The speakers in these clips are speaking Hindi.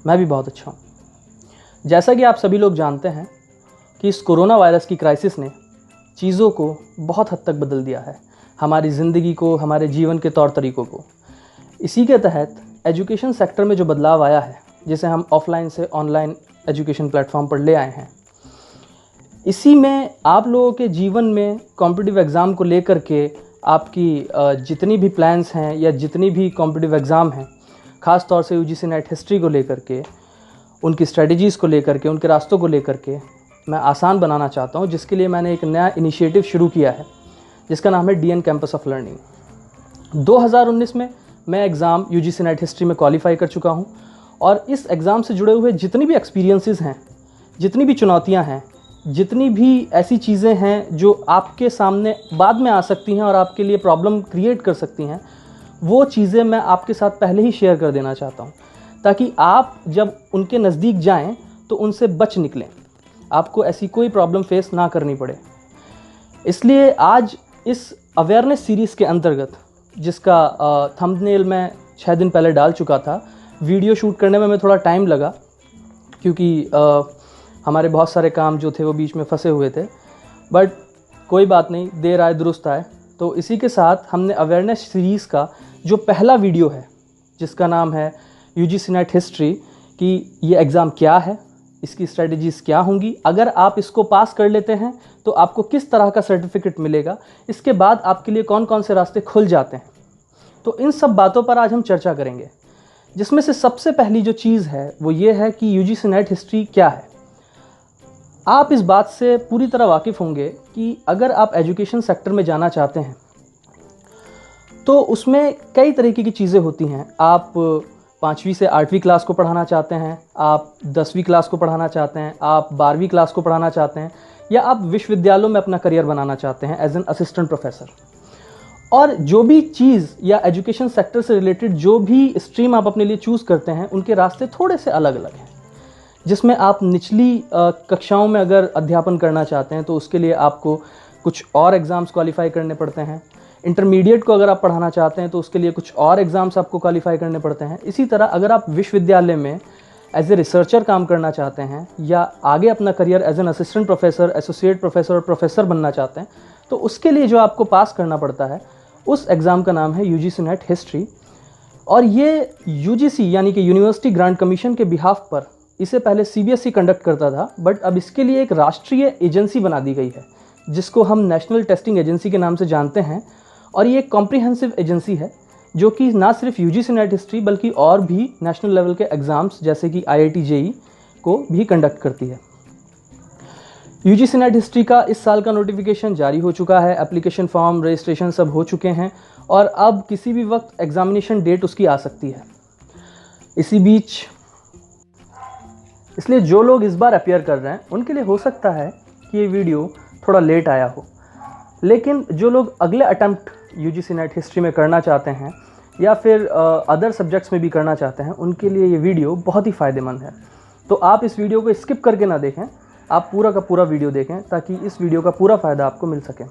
मैं भी बहुत अच्छा हूँ। जैसा कि आप सभी लोग जानते हैं कि इस कोरोना वायरस की क्राइसिस ने चीज़ों को बहुत हद तक बदल दिया है, हमारी ज़िंदगी को, हमारे जीवन के तौर तरीक़ों को। इसी के तहत एजुकेशन सेक्टर में जो बदलाव आया है, जिसे हम ऑफलाइन से ऑनलाइन एजुकेशन प्लेटफॉर्म पर ले आए हैं, इसी में आप लोगों के जीवन में कॉम्पिटिटिव एग्ज़ाम को लेकर के आपकी जितनी भी प्लान्स हैं या जितनी भी कॉम्पिटिटिव एग्ज़ाम हैं, ख़ास तौर से यूजीसी नेट हिस्ट्री को लेकर के, उनकी स्ट्रेटजीज़ को लेकर के, उनके रास्तों को लेकर के मैं आसान बनाना चाहता हूं, जिसके लिए मैंने एक नया इनिशिएटिव शुरू किया है जिसका नाम है डीएन कैंपस ऑफ लर्निंग। 2019 में मैं एग्ज़ाम यूजीसी नेट हिस्ट्री में क्वालिफाई कर चुका हूं और इस एग्ज़ाम से जुड़े हुए जितनी भी एक्सपीरियंसेस हैं, जितनी भी चुनौतियां हैं, जितनी भी ऐसी चीज़ें हैं जो आपके सामने बाद में आ सकती हैं और आपके लिए प्रॉब्लम क्रिएट कर सकती हैं, वो चीज़ें मैं आपके साथ पहले ही शेयर कर देना चाहता हूँ, ताकि आप जब उनके नज़दीक जाएं तो उनसे बच निकलें, आपको ऐसी कोई प्रॉब्लम फेस ना करनी पड़े। इसलिए आज इस अवेयरनेस सीरीज़ के अंतर्गत, जिसका थंबनेल मैं 6 दिन पहले डाल चुका था, वीडियो शूट करने में थोड़ा टाइम लगा क्योंकि हमारे बहुत सारे काम जो थे वो बीच में फंसे हुए थे, बट कोई बात नहीं, देर आए दुरुस्त आए। तो इसी के साथ हमने अवेयरनेस सीरीज़ का जो पहला वीडियो है, जिसका नाम है यूजीसी नेट हिस्ट्री, कि ये एग्ज़ाम क्या है, इसकी स्ट्रेटजीज़ क्या होंगी, अगर आप इसको पास कर लेते हैं तो आपको किस तरह का सर्टिफिकेट मिलेगा, इसके बाद आपके लिए कौन कौन से रास्ते खुल जाते हैं, तो इन सब बातों पर आज हम चर्चा करेंगे। जिसमें से सबसे पहली जो चीज़ है वो ये है कि यूजीसी नेट हिस्ट्री क्या है। आप इस बात से पूरी तरह वाकिफ़ होंगे कि अगर आप एजुकेशन सेक्टर में जाना चाहते हैं तो उसमें कई तरीके की चीज़ें होती हैं। आप 5वीं से 8वीं क्लास को पढ़ाना चाहते हैं, आप 10वीं क्लास को पढ़ाना चाहते हैं, आप 12वीं क्लास को पढ़ाना चाहते हैं, या आप विश्वविद्यालयों में अपना करियर बनाना चाहते हैं एज एन असिस्टेंट प्रोफेसर। और जो भी चीज़ या एजुकेशन सेक्टर से रिलेटेड जो भी स्ट्रीम आप अपने लिए चूज़ करते हैं, उनके रास्ते थोड़े से अलग अलग हैं। जिसमें आप निचली कक्षाओं में अगर अध्यापन करना चाहते हैं तो उसके लिए आपको कुछ और एग्ज़ाम्स क्वालिफ़ाई करने पड़ते हैं। इंटरमीडिएट को अगर आप पढ़ाना चाहते हैं तो उसके लिए कुछ और एग्ज़ाम्स आपको क्वालिफ़ाई करने पड़ते हैं। इसी तरह अगर आप विश्वविद्यालय में एज ए रिसर्चर काम करना चाहते हैं या आगे अपना career as an assistant professor, associate professor और प्रोफेसर बनना चाहते हैं, तो उसके लिए जो आपको पास करना पड़ता है, उस एग्ज़ाम का नाम है यूजीसी नेट हिस्ट्री। और ये यूजीसी यानी कि यूनिवर्सिटी ग्रांट कमीशन के बिहाफ पर इसे पहले सीबीएसई कंडक्ट करता था, बट अब इसके लिए एक राष्ट्रीय एजेंसी बना दी गई है जिसको हम नेशनल टेस्टिंग एजेंसी के नाम से जानते हैं। और ये एक कॉम्प्रिहेंसिव एजेंसी है जो कि ना सिर्फ यूजीसी नेट हिस्ट्री बल्कि और भी नेशनल लेवल के एग्ज़ाम्स जैसे कि आईआईटी जेईई को भी कंडक्ट करती है। यूजीसी नेट हिस्ट्री का इस साल का नोटिफिकेशन जारी हो चुका है, एप्लीकेशन फॉर्म, रजिस्ट्रेशन सब हो चुके हैं और अब किसी भी वक्त एग्जामिनेशन डेट उसकी आ सकती है। इसी बीच इसलिए जो लोग इस बार अपियर कर रहे हैं उनके लिए हो सकता है कि ये वीडियो थोड़ा लेट आया हो, लेकिन जो लोग अगले अटेम्प्ट यूजीसी नेट हिस्ट्री में करना चाहते हैं या फिर अदर सब्जेक्ट्स में भी करना चाहते हैं, उनके लिए ये वीडियो बहुत ही फ़ायदेमंद है। तो आप इस वीडियो को स्किप करके ना देखें, आप पूरा का पूरा वीडियो देखें ताकि इस वीडियो का पूरा फ़ायदा आपको मिल सके।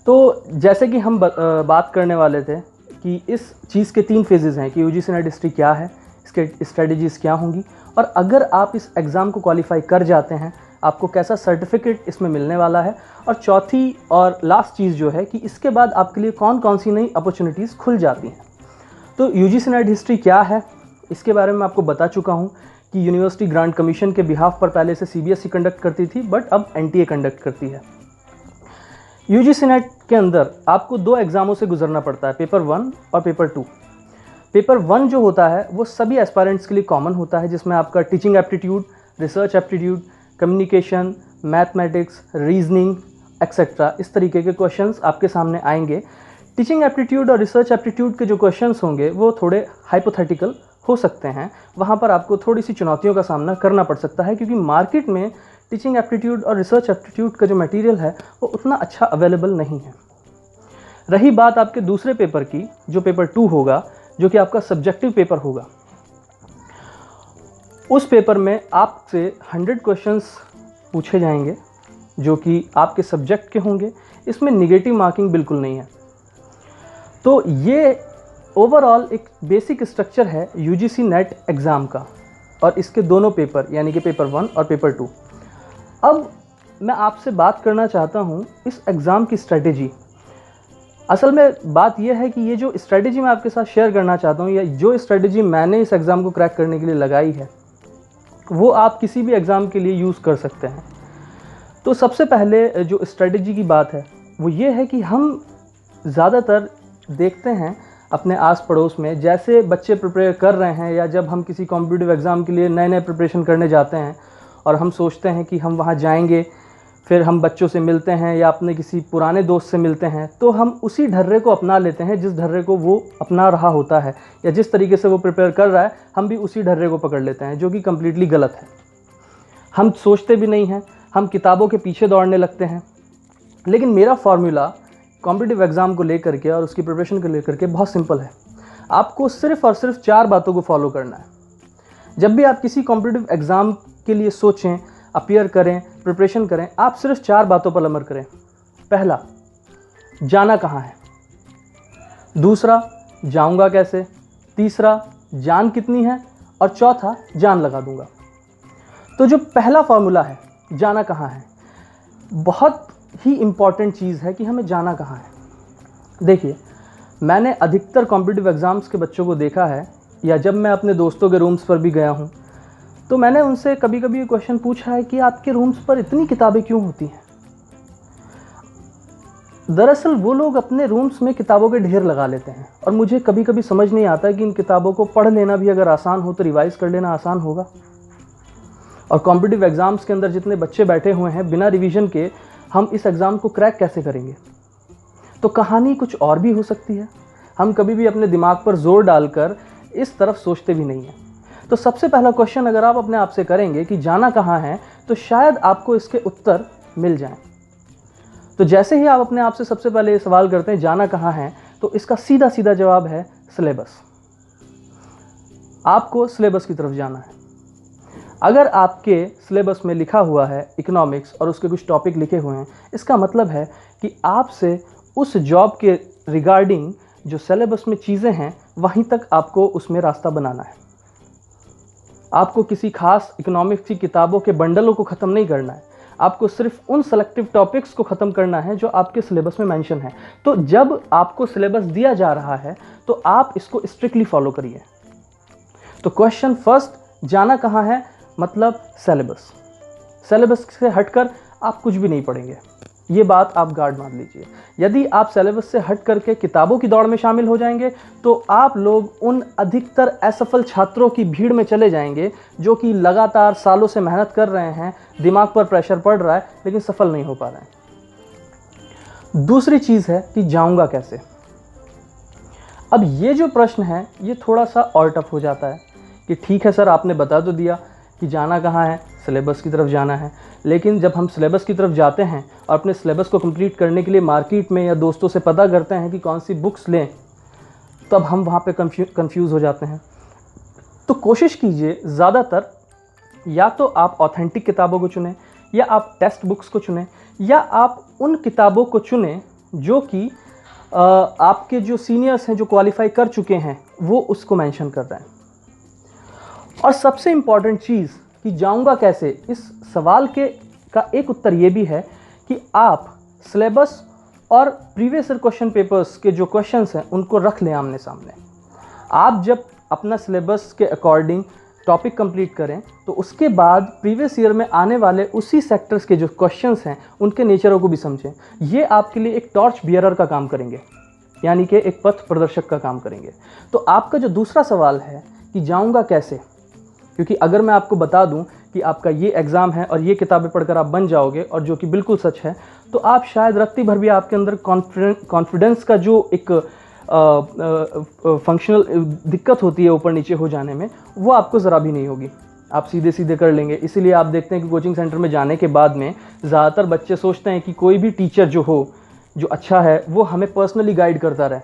तो जैसे कि हम बात करने वाले थे कि इस चीज़ के 3 फेजेज़ हैं कि यूजीसी नेट हिस्ट्री क्या है, इसके स्ट्रेटजीज़ क्या होंगी, और अगर आप इस एग्ज़ाम को क्वालिफाई कर जाते हैं आपको कैसा सर्टिफिकेट इसमें मिलने वाला है, और चौथी और लास्ट चीज़ जो है कि इसके बाद आपके लिए कौन कौन सी नई अपॉर्चुनिटीज़ खुल जाती हैं। तो यूजीसी नेट हिस्ट्री क्या है, इसके बारे में आपको बता चुका हूँ कि यूनिवर्सिटी ग्रांट कमीशन के बिहाफ पर पहले से सीबीएसई कंडक्ट करती थी, बट अब एनटीए कंडक्ट करती है। यूजीसी नेट के अंदर आपको 2 एग्ज़ामों से गुजरना पड़ता है, पेपर 1 और पेपर 2। पेपर 1 जो होता है वो सभी एस्पायरेंट्स के लिए कॉमन होता है, जिसमें आपका teaching aptitude, research aptitude, communication, mathematics, reasoning etcetera, इस तरीके के क्वेश्चंस आपके सामने आएंगे। टीचिंग एप्टीट्यूड और रिसर्च एप्टीट्यूड के जो क्वेश्चंस होंगे वो थोड़े हाइपोथेटिकल हो सकते हैं, वहाँ पर आपको थोड़ी सी चुनौतियों का सामना करना पड़ सकता है क्योंकि मार्केट में टीचिंग एप्टीट्यूड और रिसर्च एप्टीट्यूड का जो मटेरियल है वो उतना अच्छा अवेलेबल नहीं है। रही बात आपके दूसरे पेपर की, जो पेपर 2 होगा, जो कि आपका सब्जेक्टिव पेपर होगा, उस पेपर में आपसे 100 क्वेश्चंस पूछे जाएंगे जो कि आपके सब्जेक्ट के होंगे। इसमें नेगेटिव मार्किंग बिल्कुल नहीं है। तो ये ओवरऑल एक बेसिक स्ट्रक्चर है यूजीसी नेट एग्ज़ाम का और इसके दोनों पेपर यानी कि पेपर 1 और पेपर 2। अब मैं आपसे बात करना चाहता हूँ इस एग्ज़ाम की स्ट्रेटेजी। असल में बात यह है कि ये जो स्ट्रेटेजी मैं आपके साथ शेयर करना चाहता हूँ या जो स्ट्रेटेजी मैंने इस एग्ज़ाम को क्रैक करने के लिए लगाई है वो आप किसी भी एग्ज़ाम के लिए यूज़ कर सकते हैं। तो सबसे पहले जो स्ट्रेटेजी की बात है वो ये है कि हम ज़्यादातर देखते हैं अपने आस पड़ोस में जैसे बच्चे प्रिपेयर कर रहे हैं या जब हम किसी कॉम्पिटिटिव एग्ज़ाम के लिए नए प्रिपरेशन करने जाते हैं और हम सोचते हैं कि हम वहाँ जाएंगे, फिर हम बच्चों से मिलते हैं या अपने किसी पुराने दोस्त से मिलते हैं, तो हम उसी ढर्रे को अपना लेते हैं जिस ढर्रे को वो अपना रहा होता है या जिस तरीके से वो प्रिपेयर कर रहा है हम भी उसी ढर्रे को पकड़ लेते हैं, जो कि कम्प्लीटली गलत है। हम सोचते भी नहीं हैं, हम किताबों के पीछे दौड़ने लगते हैं। लेकिन मेरा फार्मूला कॉम्पिटिटिव एग्ज़ाम को लेकर के और उसकी प्रिपरेशन को लेकर के बहुत सिंपल है। आपको सिर्फ़ और सिर्फ 4 बातों को फॉलो करना है। जब भी आप किसी कॉम्पिटिटिव एग्ज़ाम के लिए सोचें, अपीयर करें, प्रिपरेशन करें, आप सिर्फ 4 बातों पर अमल करें। पहला, जाना कहाँ है। दूसरा, जाऊंगा कैसे। तीसरा, जान कितनी है। और चौथा, जान लगा दूंगा। तो जो पहला फार्मूला है, जाना कहाँ है, बहुत ही इम्पॉर्टेंट चीज़ है कि हमें जाना कहाँ है। देखिए, मैंने अधिकतर कॉम्पिटिटिव एग्ज़ाम्स के बच्चों को देखा है या जब मैं अपने दोस्तों के रूम्स पर भी गया हूँ तो मैंने उनसे कभी कभी ये क्वेश्चन पूछा है कि आपके रूम्स पर इतनी किताबें क्यों होती हैं। दरअसल वो लोग अपने रूम्स में किताबों के ढेर लगा लेते हैं और मुझे कभी कभी समझ नहीं आता कि इन किताबों को पढ़ लेना भी अगर आसान हो तो रिवाइज़ कर लेना आसान होगा। और कॉम्पिटिटिव एग्ज़ाम्स के अंदर जितने बच्चे बैठे हुए हैं बिना रिवीजन के, हम इस एग्ज़ाम को क्रैक कैसे करेंगे। तो कहानी कुछ और भी हो सकती है। हम कभी भी अपने दिमाग पर जोर डालकर इस तरफ सोचते भी नहीं हैं। तो सबसे पहला क्वेश्चन अगर आप अपने आप से करेंगे कि जाना कहाँ है, तो शायद आपको इसके उत्तर मिल जाएं। तो जैसे ही आप अपने आप से सबसे पहले ये सवाल करते हैं जाना कहाँ है, तो इसका सीधा सीधा जवाब है सिलेबस। आपको सिलेबस की तरफ जाना है। अगर आपके सिलेबस में लिखा हुआ है इकोनॉमिक्स और उसके कुछ टॉपिक लिखे हुए हैं, इसका मतलब है कि आपसे उस जॉब के रिगार्डिंग जो सिलेबस में चीज़ें हैं वहीं तक आपको उसमें रास्ता बनाना है। आपको किसी खास इकोनॉमिक्स की किताबों के बंडलों को ख़त्म नहीं करना है, आपको सिर्फ उन सेलेक्टिव टॉपिक्स को ख़त्म करना है जो आपके सिलेबस में मेंशन है। तो जब आपको सिलेबस दिया जा रहा है तो आप इसको स्ट्रिक्टली फॉलो करिए। तो क्वेश्चन फर्स्ट, जाना कहाँ है, मतलब सिलेबस। सिलेबस से हटकर आप कुछ भी नहीं पढ़ेंगे, ये बात आप गार्ड मान लीजिए। यदि आप सिलेबस से हट करके किताबों की दौड़ में शामिल हो जाएंगे तो आप लोग उन अधिकतर असफल छात्रों की भीड़ में चले जाएंगे जो कि लगातार सालों से मेहनत कर रहे हैं, दिमाग पर प्रेशर पड़ रहा है लेकिन सफल नहीं हो पा रहे हैं। दूसरी चीज़ है कि जाऊंगा कैसे। अब ये जो प्रश्न है ये थोड़ा सा और टफ हो जाता है कि ठीक है सर, आपने बता तो दिया कि जाना कहाँ है, सिलेबस की तरफ जाना है, लेकिन जब हम सिलेबस की तरफ जाते हैं और अपने सिलेबस को कंप्लीट करने के लिए मार्केट में या दोस्तों से पता करते हैं कि कौन सी बुक्स लें, तब हम वहाँ पे कंफ्यूज हो जाते हैं। तो कोशिश कीजिए ज़्यादातर या तो आप ऑथेंटिक किताबों को चुनें या आप टेक्स्ट बुक्स को चुनें या आप उन किताबों को चुनें जो कि आपके जो सीनियर्स हैं, जो क्वालिफाई कर चुके हैं, वो उसको मेंशन कर रहे हैं। और सबसे इम्पॉर्टेंट चीज़ कि जाऊंगा कैसे, इस सवाल का एक उत्तर ये भी है कि आप सिलेबस और प्रीवियस ईयर क्वेश्चन पेपर्स के जो क्वेश्चंस हैं उनको रख लें आमने सामने। आप जब अपना सिलेबस के अकॉर्डिंग टॉपिक कंप्लीट करें तो उसके बाद प्रीवियस ईयर में आने वाले उसी सेक्टर्स के जो क्वेश्चंस हैं उनके नेचरों को भी समझें। ये आपके लिए एक टॉर्च बियरर का काम करेंगे, यानी कि एक पथ प्रदर्शक का काम करेंगे। तो आपका जो दूसरा सवाल है कि जाऊंगा कैसे, क्योंकि अगर मैं आपको बता दूं कि आपका ये एग्ज़ाम है और ये किताबें पढ़कर आप बन जाओगे, और जो कि बिल्कुल सच है, तो आप शायद रत्ती भर भी आपके अंदर कॉन्फिडेंस का जो एक फंक्शनल दिक्कत होती है ऊपर नीचे हो जाने में, वो आपको ज़रा भी नहीं होगी। आप सीधे सीधे कर लेंगे। इसीलिए आप देखते हैं कि कोचिंग सेंटर में जाने के बाद में ज़्यादातर बच्चे सोचते हैं कि कोई भी टीचर जो हो, जो अच्छा है, वो हमें पर्सनली गाइड करता रहे,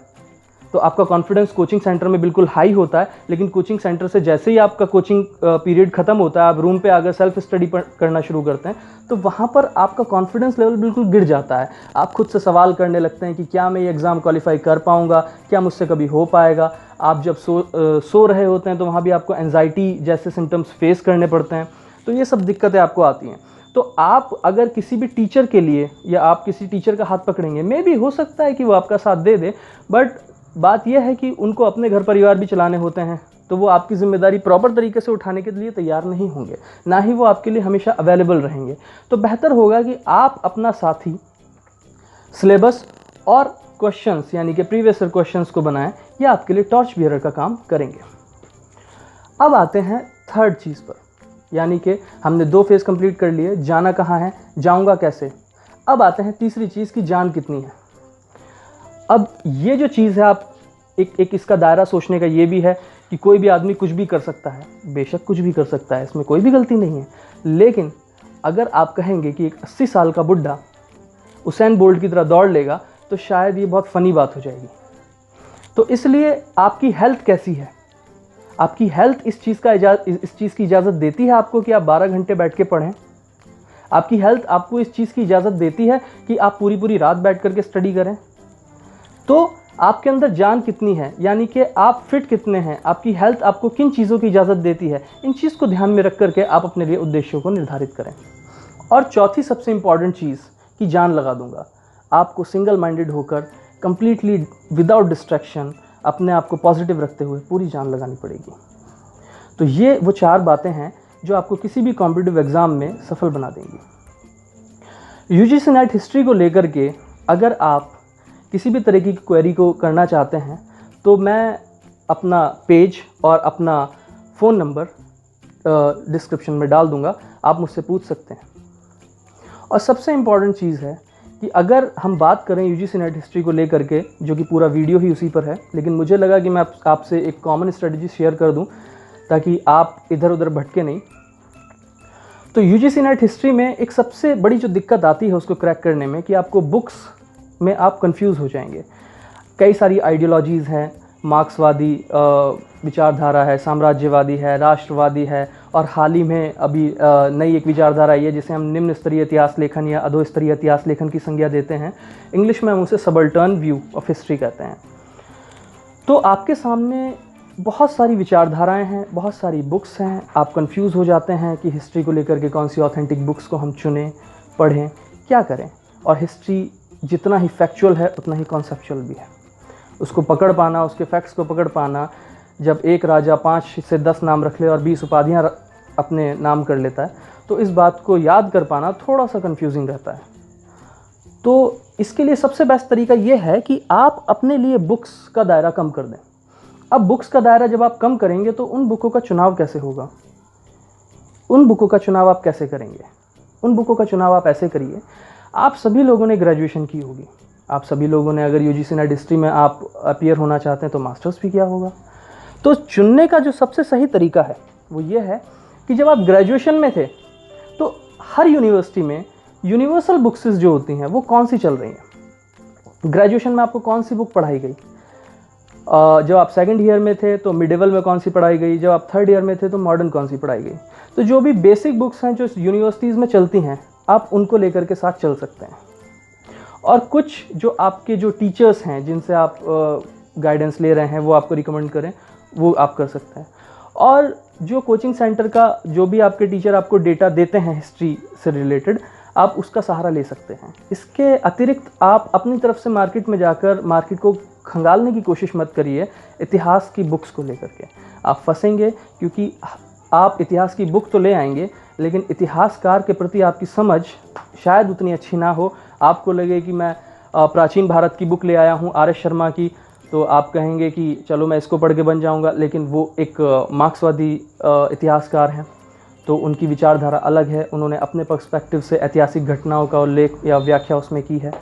तो आपका कॉन्फिडेंस कोचिंग सेंटर में बिल्कुल हाई होता है, लेकिन कोचिंग सेंटर से जैसे ही आपका कोचिंग पीरियड खत्म होता है, आप रूम पे आकर सेल्फ स्टडी करना शुरू करते हैं, तो वहाँ पर आपका कॉन्फिडेंस लेवल बिल्कुल गिर जाता है। आप खुद से सवाल करने लगते हैं कि क्या मैं ये एग्ज़ाम क्वालिफाई कर पाऊँगा, क्या मुझसे कभी हो पाएगा। आप जब सो रहे होते हैं तो वहाँ भी आपको एंजाइटी जैसे सिम्टम्स फेस करने पड़ते हैं। तो ये सब दिक्कतें आपको आती हैं। तो आप अगर किसी भी टीचर के लिए, या आप किसी टीचर का हाथ पकड़ेंगे, मे भी हो सकता है कि वो आपका साथ दे दे, बट बात यह है कि उनको अपने घर परिवार भी चलाने होते हैं, तो वो आपकी ज़िम्मेदारी प्रॉपर तरीके से उठाने के लिए तैयार नहीं होंगे, ना ही वो आपके लिए हमेशा अवेलेबल रहेंगे। तो बेहतर होगा कि आप अपना साथी सिलेबस और क्वेश्चंस यानी कि प्रीवियस ईयर क्वेश्चंस को बनाएं, या आपके लिए टॉर्च बियरर का काम करेंगे। अब आते हैं थर्ड चीज़ पर, यानी कि हमने 2 फेज़ कंप्लीट कर लिए, जाना कहाँ है, जाऊंगा कैसे। अब आते हैं तीसरी चीज़ की जान कितनी है। अब ये जो चीज़ है, आप एक इसका दायरा सोचने का ये भी है कि कोई भी आदमी कुछ भी कर सकता है, बेशक कुछ भी कर सकता है, इसमें कोई भी गलती नहीं है। लेकिन अगर आप कहेंगे कि एक 80 साल का बुढ़ा उसेन बोल्ट की तरह दौड़ लेगा, तो शायद ये बहुत फ़नी बात हो जाएगी। तो इसलिए आपकी हेल्थ कैसी है, आपकी हेल्थ इस चीज़ की इजाज़त देती है आपको कि आप 12 घंटे बैठ के पढ़ें। आपकी हेल्थ आपको इस चीज़ की इजाज़त देती है कि आप पूरी रात बैठ करके स्टडी करें। तो आपके अंदर जान कितनी है, यानी कि आप फिट कितने हैं, आपकी हेल्थ आपको किन चीज़ों की इजाज़त देती है, इन चीज़ को ध्यान में रख करके आप अपने लिए उद्देश्यों को निर्धारित करें। और चौथी सबसे इम्पॉर्टेंट चीज़ की जान लगा दूंगा, आपको सिंगल माइंडेड होकर कंप्लीटली विदाउट डिस्ट्रैक्शन अपने आप को पॉजिटिव रखते हुए पूरी जान लगानी पड़ेगी। तो ये वो 4 बातें हैं जो आपको किसी भी कॉम्पिटिटिव एग्ज़ाम में सफल बना देंगी। यूजीसी नेट हिस्ट्री को लेकर के अगर आप किसी भी तरह की क्वेरी को करना चाहते हैं, तो मैं अपना पेज और अपना फ़ोन नंबर डिस्क्रिप्शन में डाल दूंगा, आप मुझसे पूछ सकते हैं। और सबसे इम्पॉर्टेंट चीज़ है कि अगर हम बात करें यूजीसी नेट हिस्ट्री को लेकर के, जो कि पूरा वीडियो ही उसी पर है, लेकिन मुझे लगा कि मैं आपसे एक कॉमन स्ट्रेटजी शेयर कर दूं ताकि आप इधर उधर भटके नहीं। तो यूजीसी नेट हिस्ट्री में एक सबसे बड़ी जो दिक्कत आती है उसको क्रैक करने में, कि आपको बुक्स में आप कंफ्यूज हो जाएंगे। कई सारी आइडियोलॉजीज़ हैं, मार्क्सवादी विचारधारा है, साम्राज्यवादी है, राष्ट्रवादी है, और हाल ही में अभी नई एक विचारधारा आई है जिसे हम निम्न स्तरीय इतिहास लेखन या अधो स्तरीय इतिहास लेखन की संज्ञा देते हैं। इंग्लिश में हम उसे सबल्टर्न व्यू ऑफ हिस्ट्री कहते हैं। तो आपके सामने बहुत सारी विचारधाराएं हैं, बहुत सारी बुक्स हैं, आप कंफ्यूज हो जाते हैं कि हिस्ट्री को लेकर के कौन सी ऑथेंटिक बुक्स को हम चुनें, पढ़ें, क्या करें। और हिस्ट्री जितना ही फैक्चुअल है उतना ही कॉन्सेप्चुअल भी है। उसको पकड़ पाना, उसके फैक्ट्स को पकड़ पाना, जब एक राजा 5 से 10 नाम रख ले और 20 उपाधियाँ अपने नाम कर लेता है, तो इस बात को याद कर पाना थोड़ा सा कंफ्यूजिंग रहता है। तो इसके लिए सबसे बेस्ट तरीका ये है कि आप अपने लिए बुक्स का दायरा कम कर दें। अब बुक्स का दायरा जब आप कम करेंगे तो उन बुकों का चुनाव कैसे होगा, उन बुकों का चुनाव आप कैसे करेंगे। उन बुकों का चुनाव आप ऐसे करिए, आप सभी लोगों ने ग्रेजुएशन की होगी, आप सभी लोगों ने अगर यूजीसी नेट हिस्ट्री में आप अपीयर होना चाहते हैं तो मास्टर्स भी किया होगा। तो चुनने का जो सबसे सही तरीका है वो ये है कि जब आप ग्रेजुएशन में थे तो हर यूनिवर्सिटी में यूनिवर्सल बुक्सेस जो होती हैं वो कौन सी चल रही हैं। ग्रेजुएशन में आपको कौन सी बुक पढ़ाई गई, जब आप सेकंड ईयर में थे तो मिडिवल में कौन सी पढ़ाई गई, जब आप थर्ड ईयर में थे तो मॉडर्न कौन सी पढ़ाई गई। तो जो भी बेसिक बुक्स हैं जो यूनिवर्सिटीज़ में चलती हैं, आप उनको लेकर के साथ चल सकते हैं। और कुछ जो आपके जो टीचर्स हैं जिनसे आप गाइडेंस ले रहे हैं वो आपको रिकमेंड करें, वो आप कर सकते हैं। और जो कोचिंग सेंटर का जो भी आपके टीचर आपको डेटा देते हैं हिस्ट्री से रिलेटेड, आप उसका सहारा ले सकते हैं। इसके अतिरिक्त आप अपनी तरफ से मार्केट में जाकर मार्केट को खंगालने की कोशिश मत करिए इतिहास की बुक्स को लेकर के, आप फंसेंगे। क्योंकि आप इतिहास की बुक तो ले आएंगे, लेकिन इतिहासकार के प्रति आपकी समझ शायद उतनी अच्छी ना हो। आपको लगे कि मैं प्राचीन भारत की बुक ले आया हूँ आर एस शर्मा की, तो आप कहेंगे कि चलो मैं इसको पढ़ के बन जाऊँगा, लेकिन वो एक मार्क्सवादी इतिहासकार हैं, तो उनकी विचारधारा अलग है। उन्होंने अपने पर्सपेक्टिव से ऐतिहासिक घटनाओं का उल्लेख या व्याख्या उसमें की है।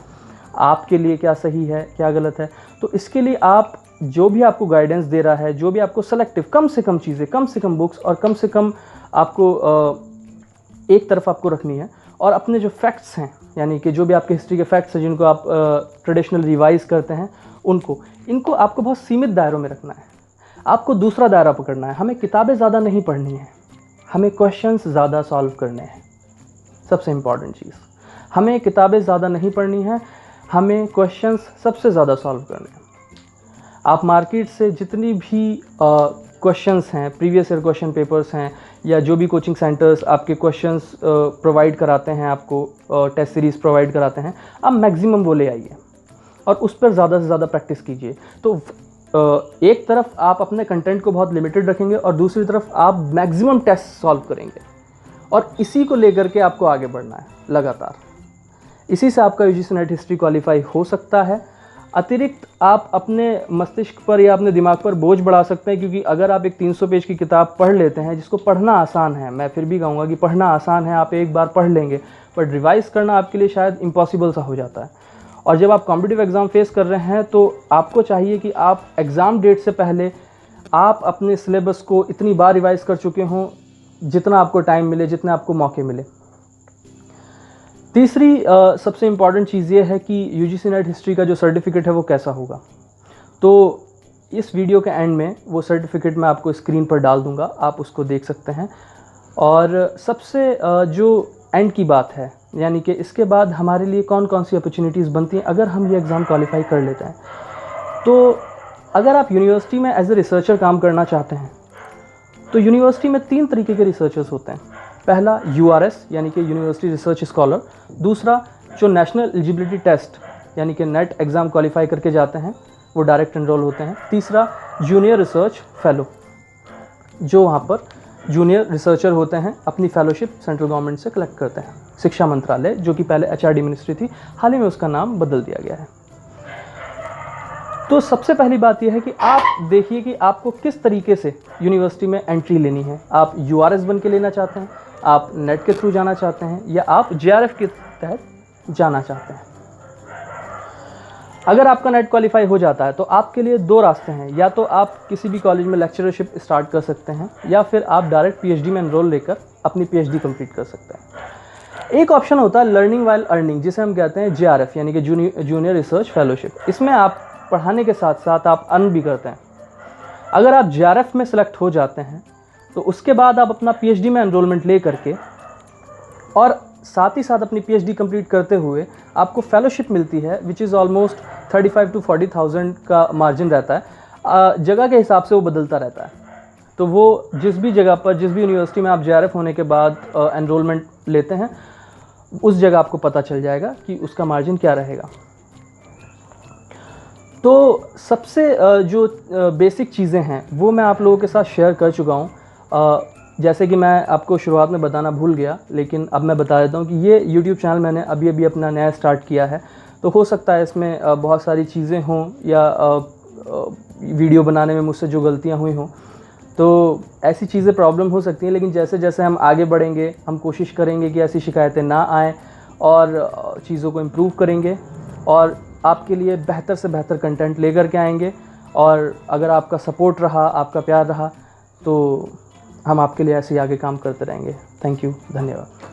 आपके लिए क्या सही है क्या गलत है, तो इसके लिए आप जो भी आपको गाइडेंस दे रहा है, जो भी आपको सेलेक्टिव कम से कम चीज़ें, कम से कम बुक्स और कम से कम आपको एक तरफ आपको रखनी है। और अपने जो फैक्ट्स हैं, यानी कि जो भी आपके हिस्ट्री के फैक्ट्स हैं जिनको आप ट्रेडिशनल रिवाइज़ करते हैं, इनको आपको बहुत सीमित दायरों में रखना है। आपको दूसरा दायरा पकड़ना है। हमें किताबें ज़्यादा नहीं पढ़नी है, हमें क्वेश्चंस ज़्यादा सॉल्व करने हैं। सबसे इम्पॉर्टेंट चीज़, हमें किताबें ज़्यादा नहीं पढ़नी है, हमें क्वेश्चंस सबसे ज़्यादा सॉल्व करने हैं। आप मार्केट से जितनी भी क्वेश्चंस हैं, प्रीवियस ईयर क्वेश्चन पेपर्स हैं, या जो भी कोचिंग सेंटर्स आपके क्वेश्चंस प्रोवाइड कराते हैं, आपको टेस्ट सीरीज़ प्रोवाइड कराते हैं, आप मैक्सिमम वो ले आइए और उस पर ज़्यादा से ज़्यादा प्रैक्टिस कीजिए। तो एक तरफ आप अपने कंटेंट को बहुत लिमिटेड रखेंगे और दूसरी तरफ आप मैक्सिमम टेस्ट सॉल्व करेंगे, और इसी को लेकर के आपको आगे बढ़ना है लगातार। इसी से आपका यूजीसी नेट हिस्ट्री क्वालिफाई हो सकता है। अतिरिक्त आप अपने मस्तिष्क पर या अपने दिमाग पर बोझ बढ़ा सकते हैं, क्योंकि अगर आप एक 300 पेज की किताब पढ़ लेते हैं, जिसको पढ़ना आसान है, मैं फिर भी कहूँगा कि पढ़ना आसान है, आप एक बार पढ़ लेंगे, बट रिवाइज़ करना आपके लिए शायद इम्पॉसिबल सा हो जाता है। और जब आप कॉम्पिटिटिव एग्ज़ाम फेस कर रहे हैं तो आपको चाहिए कि आप एग्ज़ाम डेट से पहले आप अपने सिलेबस को इतनी बार रिवाइज़ कर चुके हों, जितना आपको टाइम मिले, जितने आपको मौके मिले। तीसरी सबसे इम्पॉर्टेंट चीज़ ये है कि यूजीसी नेट हिस्ट्री का जो सर्टिफिकेट है वो कैसा होगा। तो इस वीडियो के एंड में वो सर्टिफिकेट मैं आपको स्क्रीन पर डाल दूंगा, आप उसको देख सकते हैं। और सबसे जो एंड की बात है, यानी कि इसके बाद हमारे लिए कौन कौन सी अपॉर्चुनिटीज़ बनती हैं अगर हम ये एग्ज़ाम क्वालिफाई कर लेते हैं। तो अगर आप यूनिवर्सिटी में एज ए रिसर्चर काम करना चाहते हैं तो यूनिवर्सिटी में 3 तरीके के रिसर्चर्स होते हैं। पहला URS यानी कि यूनिवर्सिटी रिसर्च स्कॉलर, दूसरा जो नेशनल एलिजिबिलिटी टेस्ट यानी कि नेट एग्ज़ाम क्वालिफाई करके जाते हैं वो डायरेक्ट एनरोल होते हैं, तीसरा जूनियर रिसर्च फेलो, जो वहाँ पर जूनियर रिसर्चर होते हैं, अपनी फेलोशिप सेंट्रल गवर्नमेंट से कलेक्ट करते हैं। शिक्षा मंत्रालय, जो कि पहले HRD मिनिस्ट्री थी, हाल ही में उसका नाम बदल दिया गया है। तो सबसे पहली बात यह है कि आप देखिए कि आपको किस तरीके से यूनिवर्सिटी में एंट्री लेनी है। आप URS बन के लेना चाहते हैं, आप नेट के थ्रू जाना चाहते हैं, या आप JRF के तहत जाना चाहते हैं। अगर आपका नेट क्वालिफाई हो जाता है तो आपके लिए 2 रास्ते हैं। या तो आप किसी भी कॉलेज में लेक्चरशिप स्टार्ट कर सकते हैं, या फिर आप डायरेक्ट PhD में एनरोल लेकर अपनी PhD कंप्लीट कर सकते हैं। एक ऑप्शन होता है लर्निंग वाइल अर्निंग, जिसे हम कहते हैं JRF यानी कि जूनियर रिसर्च फेलोशिप। इसमें आप पढ़ाने के साथ साथ आप अर्न भी करते हैं। अगर आप JRF में सेलेक्ट हो जाते हैं तो उसके बाद आप अपना PhD में एनरोलमेंट ले करके और साथ ही साथ अपनी PhD कंप्लीट करते हुए आपको फेलोशिप मिलती है, विच इज़ ऑलमोस्ट 35 to 40,000 का मार्जिन रहता है। जगह के हिसाब से वो बदलता रहता है। तो वो जिस भी जगह पर, जिस भी यूनिवर्सिटी में आप JRF होने के बाद एनरोलमेंट लेते हैं, उस जगह आपको पता चल जाएगा कि उसका मार्जिन क्या रहेगा। तो सबसे जो बेसिक चीज़ें हैं वो मैं आप लोगों के साथ शेयर कर चुका हूँ। जैसे कि मैं आपको शुरुआत में बताना भूल गया, लेकिन अब मैं बता देता हूँ कि ये YouTube चैनल मैंने अभी अपना नया स्टार्ट किया है। तो हो सकता है इसमें बहुत सारी चीज़ें हों, या वीडियो बनाने में मुझसे जो गलतियाँ हुई हों, तो ऐसी चीज़ें प्रॉब्लम हो सकती हैं। लेकिन जैसे जैसे हम आगे बढ़ेंगे, हम कोशिश करेंगे कि ऐसी शिकायतें ना आएँ और चीज़ों को इम्प्रूव करेंगे और आपके लिए बेहतर से बेहतर कंटेंट लेकर के आएंगे। और अगर आपका सपोर्ट रहा, आपका प्यार रहा, तो हम आपके लिए ऐसे ही आगे काम करते रहेंगे। थैंक यू, धन्यवाद।